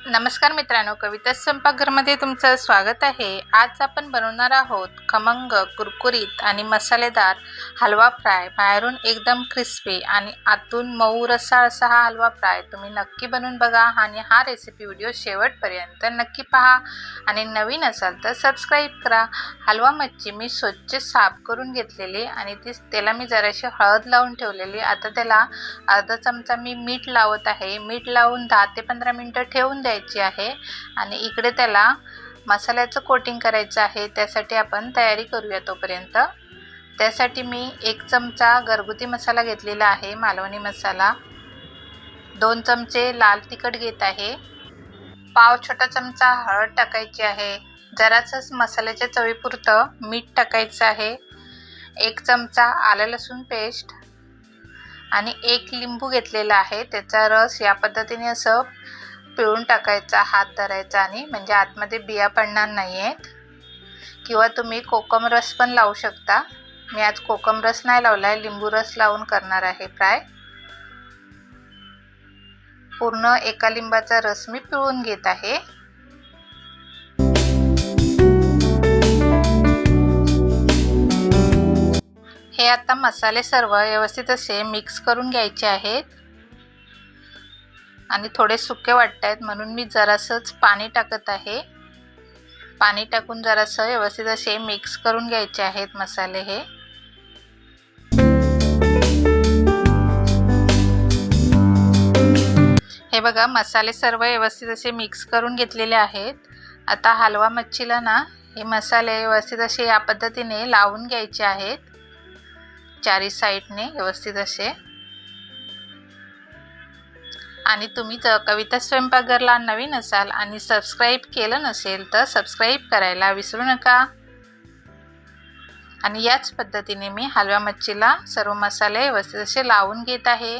नमस्कार मित्रांनो, कविता स्वयंपाकघरमध्ये तुमचं स्वागत आहे। आज आपण बनवणार आहोत खमंग, कुरकुरीत आणि मसालेदार हलवा फ्राय। बाहेरून एकदम क्रिस्पी आणि आतून मऊ रसाळ असा हा हलवा फ्राय तुम्ही नक्की बनवून बघा आणि हा रेसिपी व्हिडिओ शेवटपर्यंत नक्की पहा आणि नवीन असाल तर सबस्क्राईब करा। हलवा मच्छी मी स्वच्छ साफ करून घेतलेली आणि त्याला मी जराशी हळद लावून ठेवलेली। आता त्याला अर्धा चमचा मी मीठ लावत आहे। मीठ लावून 10 ते 15 मिनिटं ठेवून द्यायची आहे आणि इकडे त्याला मसाल्याचं कोटिंग करायचं आहे। त्यासाठी आपण तयारी करूया तोपर्यंत। त्यासाठी मी 1 चमचा घरगुती मसाला घेतलेला आहे, मालवणी मसाला। 2 चमचे लाल तिखट घेत आहे। पाव छोटा चमचा हळद टाकायची आहे। जरासं मसाल्याच्या चवीपुरतं मीठ टाकायचं आहे। 1 चमचा आलं लसूण पेस्ट आणि 1 लिंबू घेतलेला आहे। त्याचा रस या पद्धतीने असं पिळून टाकायचा, हात धरायचा आणि म्हणजे आतमध्ये बिया पडणार नाहीयेत। किंवा तुम्ही कोकम रस पण लावू शकता। मी आज कोकम रस नाही लावलाय, लिंबू रस लावून करणार आहे फ्राय। पूर्ण 1 लिंबाचा रस मी पिळून घेत आहे। हे आता मसाले सर्व व्यवस्थित असे मिक्स करून घ्यायचे आहेत आणि थोडे सुके वाटतात म्हणून मी जरासंच पाणी टाकत आहे। पाणी टाकून जरासं व्यवस्थित असे मिक्स करून घ्यायचे आहेत मसाले हे। हे बघा, मसाले सर्व व्यवस्थित असे मिक्स करून घेतलेले आहेत। आता हलवा मच्छीला ना हे मसाले व्यवस्थित असे या पद्धतीने लावून घ्यायचे आहेत, चारी साईडने व्यवस्थित असे। आणि तुम्ही जर कविता स्वयंपाकघरला नवीन असाल आणि सबस्क्राईब केलं नसेल तर सबस्क्राईब करायला विसरू नका। आणि याच पद्धतीने मी हलवा मच्छीला सर्व मसाले व्यवस्थित असे लावून घेत आहे।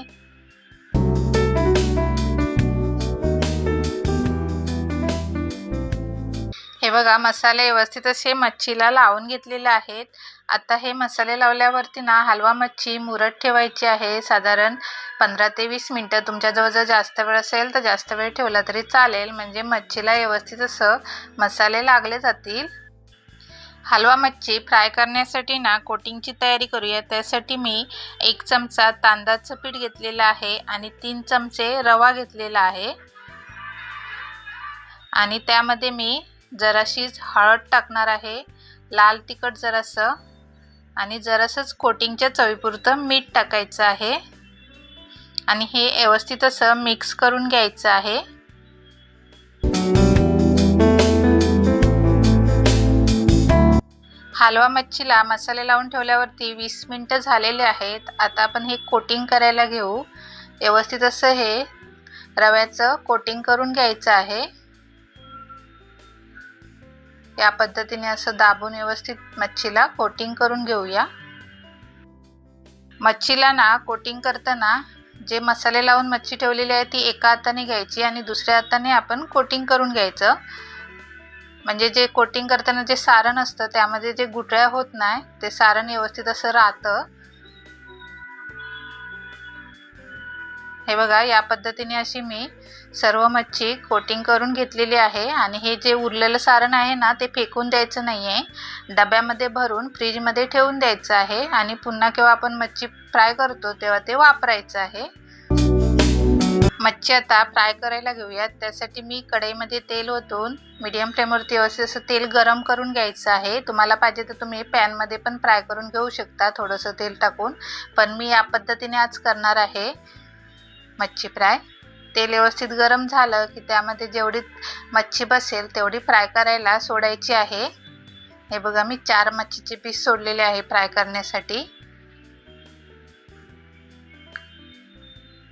हे बघा, मसाले व्यवस्थित असे मच्छीला लावून घेतलेले आहेत। आता हे मसाले लावल्यावरती ना हलवा मच्छी मुरत ठेवायची आहे, साधारण 15 ते 20 मिनिटं। तुमच्याजवळ जर जास्त वेळ असेल तर जास्त वेळ ठेवला तरी चालेल, म्हणजे मच्छीला व्यवस्थित असं मसाले लागले जातील। हलवा मच्छी फ्राय करण्यासाठी ना कोटिंगची तयारी करूया। त्यासाठी मी 1 चमचा तांदळाचं पीठ घेतलेलं आहे आणि 3 चमचे रवा घेतलेला आहे आणि त्यामध्ये मी जराशीच हळद टाकणार आहे, लाल तिखट जरासं आणि जरासंच कोटिंगच्या चवीपुरतं मीठ टाकायचं आहे आणि हे व्यवस्थित असं मिक्स करून घ्यायचं आहे। हलवा मच्छीला मसाले लावून ठेवल्यावरती 20 मिनिटं झालेले आहेत। आता आपण हे कोटिंग करायला घेऊ। व्यवस्थित असं हे रव्याचं कोटिंग करून घ्यायचं आहे। या पद्धतीने असं दाबून व्यवस्थित मच्छीला कोटिंग करून घेऊया। मच्छीला ना कोटिंग करताना जे मसाले लावून मच्छी ठेवलेली आहे ती एका हाताने घ्यायची आणि दुसऱ्या हाताने आपण कोटिंग करून घ्यायचं, म्हणजे जे कोटिंग करताना जे सारण असतं त्यामध्ये जे गुठळ्या होत नाही ते सारण व्यवस्थित असं राहतं। हे बघा, या पद्धतीने अशी मी सर्व मच्छी कोटिंग करून घेतलेली आहे आणि हे जे उरलेलं सारण आहे ना ते फेकून द्यायचं नाहीये, डब्यामध्ये भरून फ्रीजमध्ये ठेवून द्यायचं आहे आणि पुन्हा केव्हा आपण मच्छी फ्राय करतो तेव्हा ते वापरायचं आहे। मच्छी आता फ्राय करायला घेऊयात। त्यासाठी मी कढईमध्ये तेल ओतून मीडियम फ्लेमवरती व्यवस्थित असं तेल गरम करून घ्यायचं आहे। तुम्हाला पाहिजे तर तुम्ही पॅनमध्ये पण फ्राय करून घेऊ शकता थोडंसं तेल टाकून, पण मी या पद्धतीने आज करणार आहे मच्छी फ्राय। तेल व्यवस्थित गरम झालं की त्यामध्ये जेवढी मच्छी बसेल तेवढी फ्राय करायला सोडायची आहे। हे बघा, मी 4 मच्छीचे पीस सोडलेले आहे फ्राय करण्यासाठी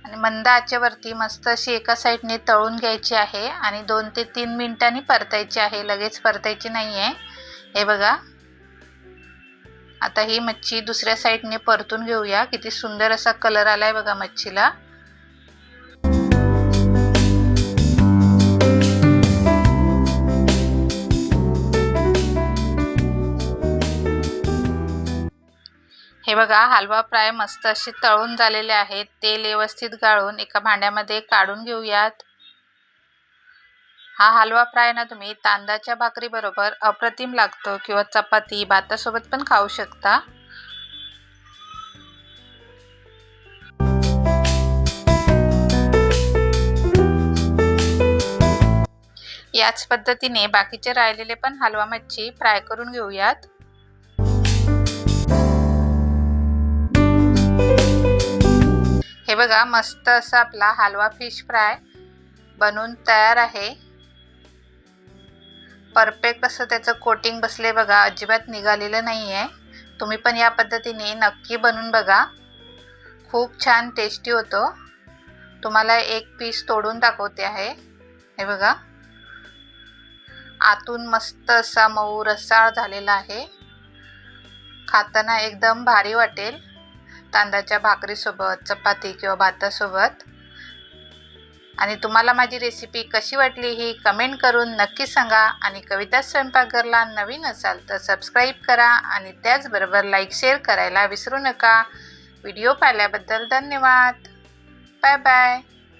आणि मंद आचेवरती मस्त अशी एका साईडने तळून घ्यायची आहे आणि 2 ते 3 मिनिटांनी परतायची आहे, लगेच परतायची नाहीये। हे बघा, आता ही मच्छी दुसऱ्या साईडने परतून घेऊया। किती सुंदर असा कलर आलाय बघा मच्छीला। हे बघा, हलवा फ्राय मस्त असे तळून झालेले आहेत। तेल व्यवस्थित गाळून एका भांड्यामध्ये काढून घेऊयात। हा हलवा फ्राय ना तुम्ही तांदळाच्या भाकरी बरोबर अप्रतिम लागतो किंवा चपाती भातासोबत पण खाऊ शकता। याच पद्धतीने बाकीचे राहिलेले पण हलवा मच्छी फ्राय करून घेऊयात। हे बघा मस्त असा आपला हलवा फिश फ्राय बनून तयार आहे। परफेक्ट असं त्याचं कोटिंग बसले बघा, अजिबात निघालेलं नाहीये। तुम्ही पण या पद्धतीने नक्की बनवून बघा, खूप छान टेस्टी होतो। तुम्हाला एक पीस तोडून दाखवते आहे। हे बघा आतून मस्त असा मऊ रसाळ झालेला आहे, खाताना एकदम भारी वाटेल तांदळाच्या भाकरीसोबत चपाती किंवा भातासोबत। आणि तुम्हाला माझी रेसिपी कशी वाटली ही कमेंट करून नक्की सांगा। आणि कविता स्वयंपाकघरला नवीन असाल तर सबस्क्राईब करा आणि त्याचबरोबर लाईक शेअर करायला विसरू नका। व्हिडिओ पाहिल्याबद्दल धन्यवाद। Bye bye.